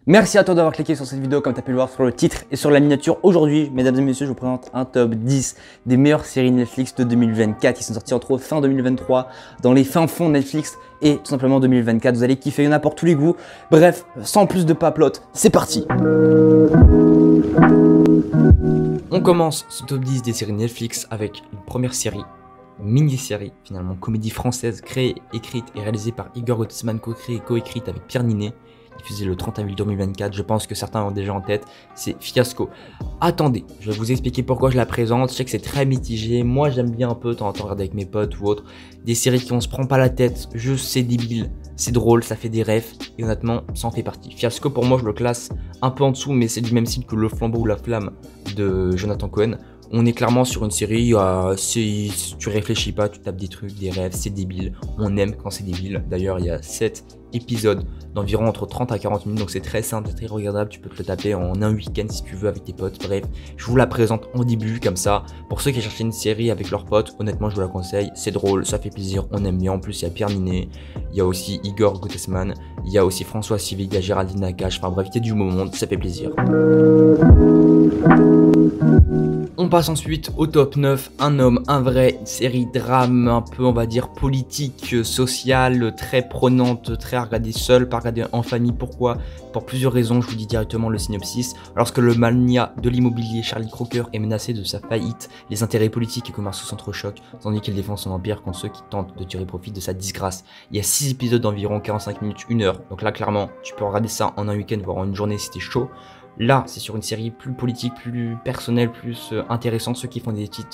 Merci à toi d'avoir cliqué sur cette vidéo comme tu as pu le voir sur le titre et sur la miniature. Aujourd'hui, mesdames et messieurs, je vous présente un top 10 des meilleures séries Netflix de 2024 qui sont sorties entre fin 2023 dans les fins fonds Netflix et tout simplement 2024. Vous allez kiffer, il y en a pour tous les goûts. Bref, sans plus de papelote, c'est parti. On commence ce top 10 des séries Netflix avec une première série, mini-série finalement, comédie française créée, écrite et réalisée par Igor Gottesman, co-créée et co-écrite avec Pierre Ninet. Diffusé le 30 avril 2024, je pense que certains ont déjà en tête, c'est Fiasco. Attendez, je vais vous expliquer pourquoi je la présente. Je sais que c'est très mitigé, moi j'aime bien un peu de temps en temps regarder avec mes potes ou autres des séries qui on se prend pas la tête, juste c'est débile, c'est drôle, ça fait des rêves et honnêtement ça en fait partie. Fiasco pour moi je le classe un peu en dessous, mais c'est du même style que Le Flambeau ou La Flamme de Jonathan Cohen. On est clairement sur une série, si tu réfléchis pas, tu tapes des trucs, des rêves, c'est débile. On aime quand c'est débile. D'ailleurs, il y a 7 épisodes d'environ entre 30 à 40 minutes, donc c'est très simple, très regardable. Tu peux te le taper en un week-end si tu veux avec tes potes. Bref, je vous la présente en début comme ça. Pour ceux qui cherchent une série avec leurs potes, honnêtement, je vous la conseille. C'est drôle, ça fait plaisir, on aime bien. En plus, il y a Pierre Ninet, il y a aussi Igor Gottesman, il y a aussi François Civil, il y a Géraldine Nakache. Enfin bref, il y a du beau monde, ça fait plaisir. On passe ensuite au top 9, Un homme, un vrai, une série drame un peu on va dire politique, sociale, très prenante, très à regarder seul, pas regarder en famille. Pourquoi? Pour plusieurs raisons, je vous dis directement le synopsis. Lorsque le mania de l'immobilier Charlie Crocker est menacé de sa faillite, les intérêts politiques et commerciaux s'entrechoquent, tandis qu'il défend son empire contre ceux qui tentent de tirer profit de sa disgrâce. Il y a 6 épisodes d'environ 45 minutes, 1 heure, donc là clairement tu peux regarder ça en un week-end, voire en une journée si t'es chaud. Là, c'est sur une série plus politique, plus personnelle, plus intéressante. Ceux qui font des études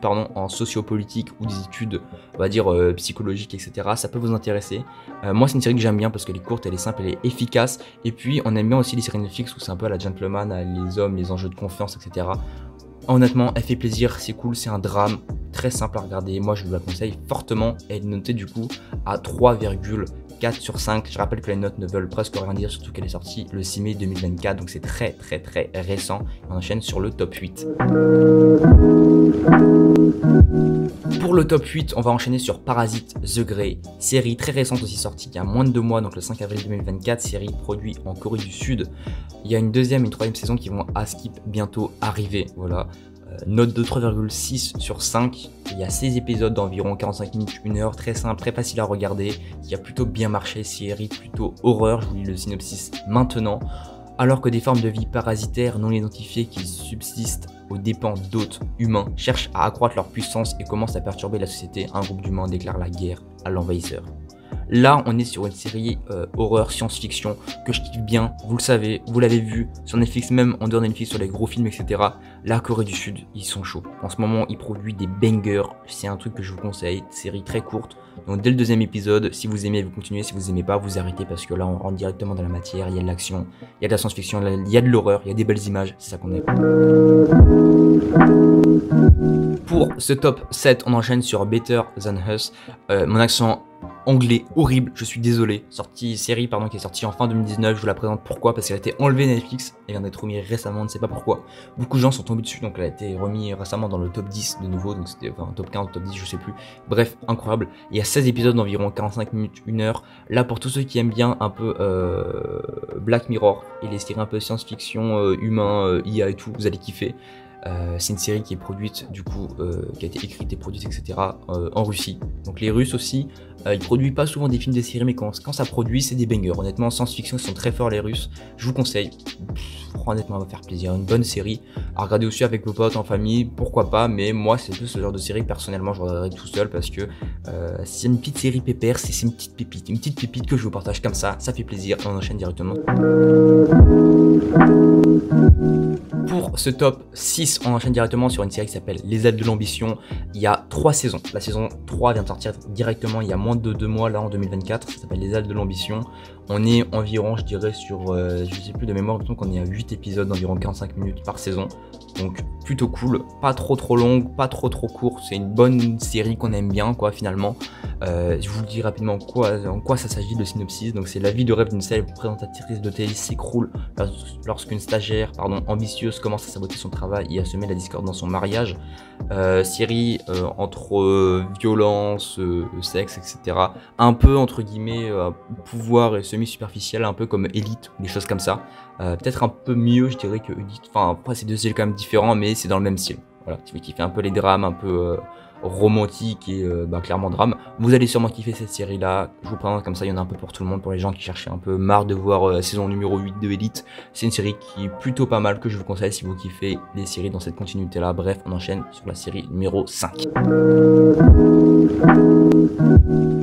en sociopolitique ou des études, on va dire, psychologiques, etc. Ça peut vous intéresser. Moi, c'est une série que j'aime bien parce qu'elle est courte, elle est simple, elle est efficace. Et puis, on aime bien aussi les séries Netflix où c'est un peu à la Gentleman, à les hommes, les enjeux de confiance, etc. Honnêtement, elle fait plaisir, c'est cool, c'est un drame, très simple à regarder. Moi, je vous la conseille fortement. Elle est notée du coup à 3,4 sur 5. Je rappelle que les notes ne veulent presque rien dire, surtout qu'elle est sortie le 6 mai 2024, donc c'est très récent. On enchaîne sur le top 8. Pour le top 8, on va enchaîner sur Parasite The Grey, série très récente aussi sortie il y a moins de 2 mois, donc le 5 avril 2024, série produite en Corée du Sud. Il y a une deuxième et une troisième saison qui vont à skip bientôt arriver, voilà. Note de 3,6 sur 5, il y a 16 épisodes d'environ 45 minutes, 1 heure, très simple, très facile à regarder, qui a plutôt bien marché, série plutôt horreur, je vous lis le synopsis maintenant. Alors que des formes de vie parasitaires non identifiées qui subsistent aux dépens d'hôtes humains cherchent à accroître leur puissance et commencent à perturber la société, un groupe d'humains déclare la guerre à l'envahisseur. Là, on est sur une série horreur, science-fiction que je kiffe bien, vous le savez, vous l'avez vu sur Netflix, même en dehors de Netflix, sur les gros films, etc. La Corée du Sud, ils sont chauds. En ce moment, ils produisent des bangers, c'est un truc que je vous conseille, série très courte. Donc dès le deuxième épisode, si vous aimez, vous continuez, si vous aimez pas, vous arrêtez parce que là, on rentre directement dans la matière, il y a de l'action, il y a de la science-fiction, il y a de l'horreur, il y a des belles images, c'est ça qu'on aime. Pour ce top 7, on enchaîne sur Better Than Us. Mon accent anglais horrible, je suis désolé. Série qui est sortie en fin 2019, je vous la présente pourquoi? Parce qu'elle a été enlevée Netflix, elle vient d'être remise récemment, on ne sait pas pourquoi. Beaucoup de gens sont tombés dessus, donc elle a été remise récemment dans le top 10 de nouveau, donc c'était top 15, top 10, je sais plus. Bref, incroyable. Il y a 16 épisodes d'environ 45 minutes, 1 heure. Là, pour tous ceux qui aiment bien un peu Black Mirror et les séries un peu science-fiction, humain, IA et tout, vous allez kiffer. C'est une série qui est produite du coup, qui a été écrite et produite etc. En Russie. Donc les Russes aussi, ils produisent pas souvent des films, des séries, mais quand ça produit, c'est des bangers. Honnêtement, en science-fiction, ils sont très forts les Russes. Je vous conseille. Honnêtement, ça va faire plaisir. Une bonne série à regarder aussi avec vos potes en famille, pourquoi pas. Mais moi, c'est plus ce genre de série personnellement, je regarderai tout seul parce que c'est une petite série pépère, c'est une petite pépite que je vous partage comme ça. Ça fait plaisir. On enchaîne directement. Pour ce top 6, on enchaîne directement sur une série qui s'appelle Les Ailes de l'Ambition. Il y a 3 saisons. La saison 3 vient de sortir directement il y a moins de 2 mois, là en 2024. Ça s'appelle Les Ailes de l'Ambition. On est environ, je dirais, sur, je sais plus de mémoire, donc on est à 8 épisodes d'environ 45 minutes par saison. Donc plutôt cool, pas trop longue, pas trop courte. C'est une bonne série qu'on aime bien, quoi, finalement. Je vous dis rapidement en quoi ça s'agit, le synopsis. Donc c'est la vie de rêve d'une célèbre présentatrice de télé s'écroule lorsqu'une stagiaire ambitieuse commence à saboter son travail et à semer la discorde dans son mariage. Série entre violence, sexe, etc. Un peu entre guillemets pouvoir et semi-superficiel, un peu comme Elite ou des choses comme ça. Peut-être un peu mieux, je dirais, que Elite. Enfin, après, c'est deux styles quand même différents, mais c'est dans le même style. Voilà, si vous kiffez un peu les drames, un peu romantique et clairement drame, vous allez sûrement kiffer cette série là. Je vous présente comme ça, il y en a un peu pour tout le monde, pour les gens qui cherchaient un peu marre de voir la saison numéro 8 de Elite. C'est une série qui est plutôt pas mal, que je vous conseille si vous kiffez les séries dans cette continuité là. Bref, on enchaîne sur la série numéro 5.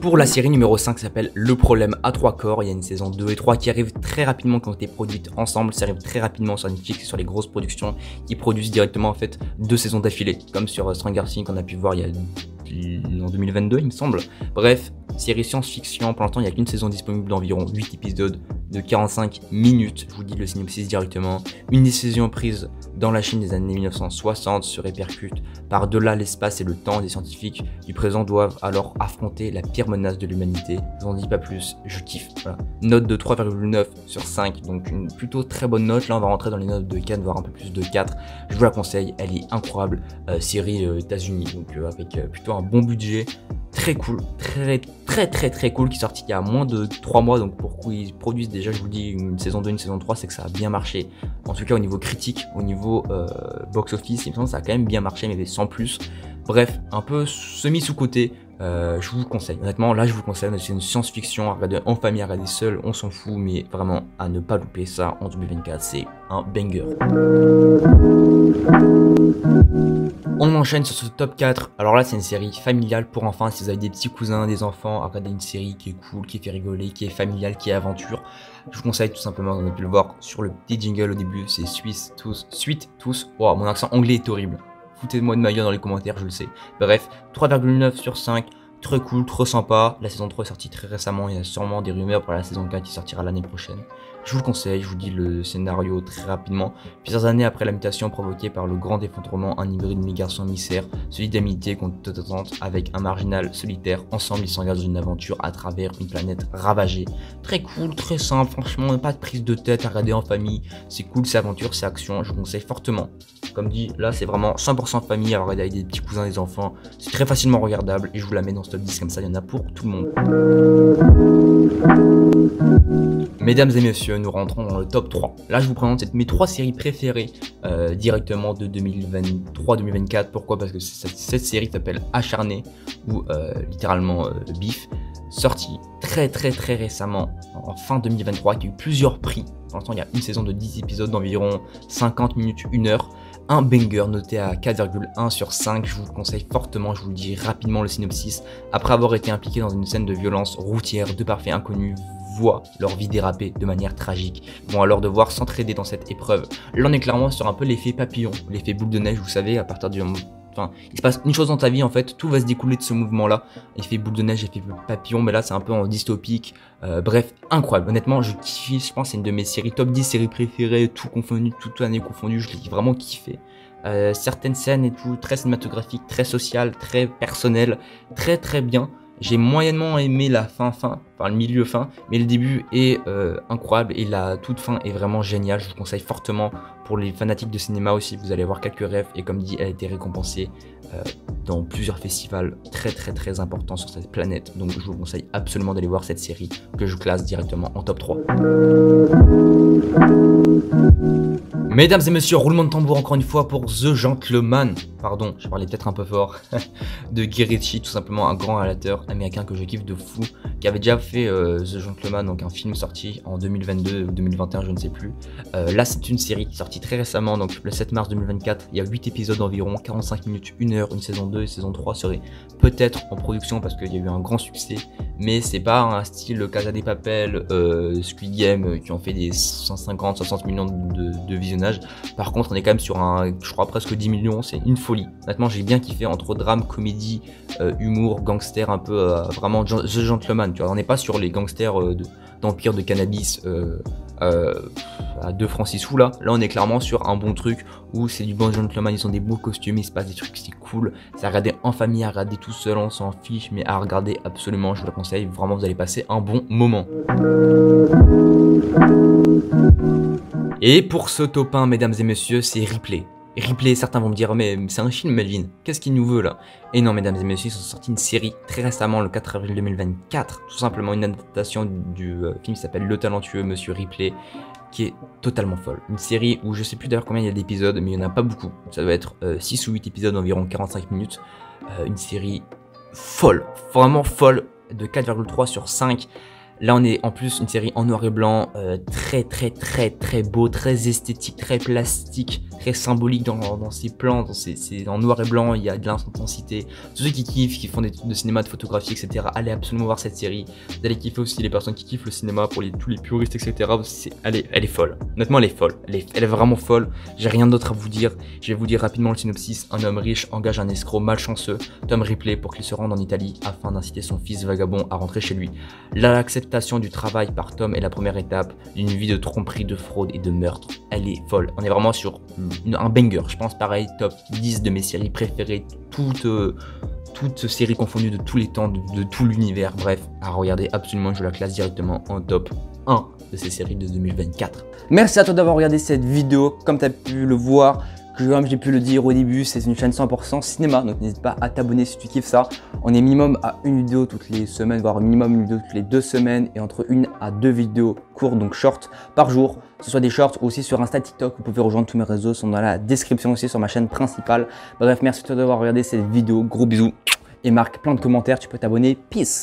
Pour la série numéro 5 s'appelle Le Problème à 3 corps, il y a une saison 2 et 3 qui arrivent très rapidement, qui ont été produites ensemble, ça arrive très rapidement sur Netflix et sur les grosses productions, ils produisent directement en fait 2 saisons d'affilée, comme sur Stranger Things qu'on a pu voir il y a en 2022 il me semble. Bref, série science-fiction, pour l'instant il n'y a qu'une saison disponible d'environ 8 épisodes de 45 minutes, je vous dis le synopsis directement. Une décision prise dans la Chine des années 1960 se répercute par-delà l'espace et le temps. Des scientifiques du présent doivent alors affronter la pire menace de l'humanité. Je vous en dis pas plus, je kiffe. Voilà. Note de 3,9 sur 5, donc une plutôt très bonne note. Là on va rentrer dans les notes de 4, voire un peu plus de 4. Je vous la conseille, elle est incroyable. Série États-Unis, donc avec plutôt un bon budget. Très cool, très cool, qui est sorti il y a moins de 3 mois, donc pourquoi ils produisent déjà, je vous dis, une saison 2, une saison 3, c'est que ça a bien marché. En tout cas au niveau critique, au niveau box-office, il me semble que ça a quand même bien marché, mais sans plus. Bref, un peu semi sous-côté, je vous le conseille. Honnêtement, là je vous le conseille, c'est une science-fiction à regarder en famille, à regarder seul, on s'en fout, mais vraiment à ne pas louper ça en 2024, c'est un banger. On enchaîne sur ce top 4. Alors là, c'est une série familiale pour enfants. Si vous avez des petits cousins, des enfants, à regarder une série qui est cool, qui fait rigoler, qui est familiale, qui est aventure, je vous conseille tout simplement, on a pu le voir sur le petit jingle au début, c'est Suite tous. Wow, mon accent anglais est horrible. Foutez-moi de ma gueule dans les commentaires, je le sais. Bref, 3,9 sur 5. Très cool, trop sympa. La saison 3 est sortie très récemment. Il y a sûrement des rumeurs pour la saison 4 qui sortira l'année prochaine. Je vous le conseille, je vous dis le scénario très rapidement. Plusieurs années après la mutation provoquée par le grand effondrement, un hybride mi-garçon mi-cerf se lie d'amitié contre toute attente avec un marginal solitaire. Ensemble, ils s'engagent dans une aventure à travers une planète ravagée. Très cool, très simple, franchement, pas de prise de tête à regarder en famille. C'est cool, c'est aventure, c'est action, je vous conseille fortement. Comme dit, là c'est vraiment 100% famille à regarder avec des petits cousins, des enfants. C'est très facilement regardable et je vous la mets dans ce top 10 comme ça, il y en a pour tout le monde. Mesdames et messieurs, nous rentrons dans le top 3. Là, je vous présente mes 3 séries préférées directement de 2023-2024. Pourquoi? Parce que cette série s'appelle Acharné, ou littéralement Bif, sortie très récemment, en fin 2023, qui a eu plusieurs prix. Pour l'instant, il y a une saison de 10 épisodes d'environ 50 minutes, 1 heure. Un banger noté à 4,1 sur 5, je vous le conseille fortement, je vous le dis rapidement le synopsis. Après avoir été impliqué dans une scène de violence routière, 2 parfaits inconnus voient leur vie déraper de manière tragique. Ils vont alors devoir s'entraider dans cette épreuve. Là on est clairement sur un peu l'effet papillon, l'effet boule de neige, vous savez, à partir du moment... Enfin, il se passe une chose dans ta vie en fait, tout va se découler de ce mouvement-là. Effet boule de neige, effet papillon, mais là c'est un peu en dystopique. Bref, incroyable. Honnêtement, je kiffe. Je pense que c'est une de mes séries top 10 séries préférées, tout confondu, toute année confondue. Je l'ai vraiment kiffé. Certaines scènes et tout, très cinématographique, très social, très personnel, très bien. J'ai moyennement aimé la fin, enfin le milieu fin, mais le début est incroyable et la toute fin est vraiment géniale. Je vous conseille fortement pour les fanatiques de cinéma aussi. Vous allez avoir quelques rêves et comme dit, elle a été récompensée dans plusieurs festivals très importants sur cette planète. Donc je vous conseille absolument d'aller voir cette série que je classe directement en top 3. Mesdames et messieurs, roulement de tambour encore une fois pour The Gentleman. Pardon, je parlais peut-être un peu fort. De Guy Ritchie, tout simplement un grand réalisateur américain que je kiffe de fou, qui avait déjà fait The Gentleman, donc un film sorti en 2022 ou 2021, je ne sais plus. Là, c'est une série sortie très récemment, donc le 7 mars 2024. Il y a 8 épisodes d'environ 45 minutes, 1 heure. Une saison 2 et saison 3 serait peut-être en production parce qu'il y a eu un grand succès. Mais c'est pas un style Casa de Papel, Squid Game qui ont fait des 150-60 millions de visionnages. Par contre, on est quand même sur un, je crois, presque 10 millions. C'est une folie. Honnêtement, j'ai bien kiffé entre drame, comédie, humour, gangster, un peu vraiment The Gentleman. Tu vois, on n'est pas sur les gangsters d'Empire de Cannabis à 2 francs 6 sous là. Là, on est clairement sur un bon truc où c'est du bon gentleman. Ils ont des beaux costumes, il se passe des trucs, c'est cool. C'est à regarder en famille, à regarder tout seul, on s'en fiche, mais à regarder absolument, je vous le conseille. Vraiment, vous allez passer un bon moment. Et pour ce top 1, mesdames et messieurs, c'est Ripley. Ripley, certains vont me dire, mais c'est un film, Melvin, qu'est-ce qu'il nous veut là? Et non, mesdames et messieurs, ils ont sorti une série très récemment, le 4 avril 2024, tout simplement une adaptation du film qui s'appelle Le talentueux Monsieur Ripley, qui est totalement folle. Une série où je sais plus d'ailleurs combien il y a d'épisodes, mais il n'y en a pas beaucoup. Ça doit être 6 ou 8 épisodes d'environ 45 minutes. Une série folle, vraiment folle, de 4,3 sur 5. Là, on est en plus une série en noir et blanc, très beau, très esthétique, très plastique, très symbolique dans ses plans, c'est en noir et blanc, il y a de l'intensité. Tous ceux qui kiffent, qui font des trucs de cinéma, de photographie, etc., allez absolument voir cette série. Vous allez kiffer aussi les personnes qui kiffent le cinéma, pour tous les puristes, etc. Elle est folle. Honnêtement, elle est folle. Elle est vraiment folle. J'ai rien d'autre à vous dire. Je vais vous dire rapidement le synopsis. Un homme riche engage un escroc malchanceux, Tom Ripley, pour qu'il se rende en Italie afin d'inciter son fils vagabond à rentrer chez lui. L'acceptation du travail par Tom est la première étape d'une vie de tromperie, de fraude et de meurtre. Elle est folle. On est vraiment sur un banger. Je pense pareil, top 10 de mes séries préférées, toutes séries confondues de tous les temps, de tout l'univers. Bref, à regarder absolument, je la classe directement en top 1 de ces séries de 2024. Merci à toi d'avoir regardé cette vidéo. Comme tu as pu le voir, comme j'ai pu le dire au début, c'est une chaîne 100% cinéma, donc n'hésite pas à t'abonner si tu kiffes ça. On est minimum à une vidéo toutes les semaines, voire minimum une vidéo toutes les 2 semaines, et entre 1 à 2 vidéos courtes, donc short, par jour, que ce soit des shorts ou aussi sur Insta, TikTok. Vous pouvez rejoindre tous mes réseaux, sont dans la description aussi sur ma chaîne principale. Bref, merci à toi d'avoir regardé cette vidéo, gros bisous, et marque plein de commentaires, tu peux t'abonner, peace.